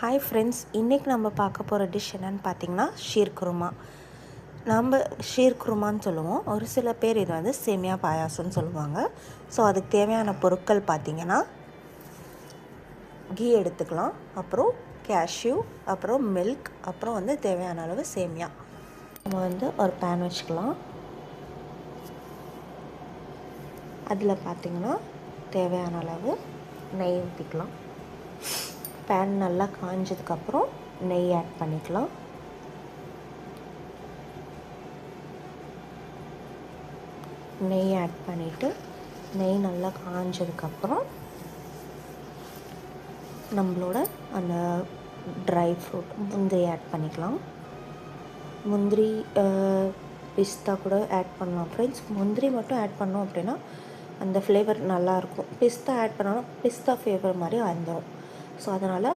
Hi friends, இன்றைக்கி நம்ம பார்க்க போகிற டிஷ் என்னென்னு பார்த்தீங்கன்னா ஷீர் குருமா. நம்ம ஷீர் குருமான்னு சொல்லுவோம். ஒரு சில பேர் இது வந்து சேமியா பாயாசம்னு சொல்லுவாங்க. ஸோ அதுக்கு தேவையான பொருட்கள் பார்த்திங்கன்னா கீ எடுத்துக்கலாம், அப்புறம் கேஷ்யூ, அப்புறம் மில்க், அப்புறம் வந்து தேவையான அளவு சேமியா. நம்ம வந்து ஒரு பேன் வச்சுக்கலாம். அதில் பார்த்திங்கன்னா தேவையான அளவு நெய் ஊற்றிக்கலாம். பேன் நல்லா காஞ்சதுக்கப்புறம் நெய் ஆட் பண்ணிக்கலாம். நெய் ஆட் பண்ணிவிட்டு நெய் நல்லா காஞ்சதுக்கப்புறம் நம்மளோட அந்த ட்ரை ஃப்ரூட் முந்திரி ஆட் பண்ணிக்கலாம். முந்திரி பிஸ்தா கூட ஆட் பண்ணலாம் ஃப்ரெண்ட்ஸ். முந்திரி மட்டும் ஆட் பண்ணோம் அப்படின்னா அந்த ஃப்ளேவர் நல்லாயிருக்கும். பிஸ்தா ஆட் பண்ணோன்னா பிஸ்தா ஃப்ளேவர் மாதிரி வந்துடும். ஸோ அதனால்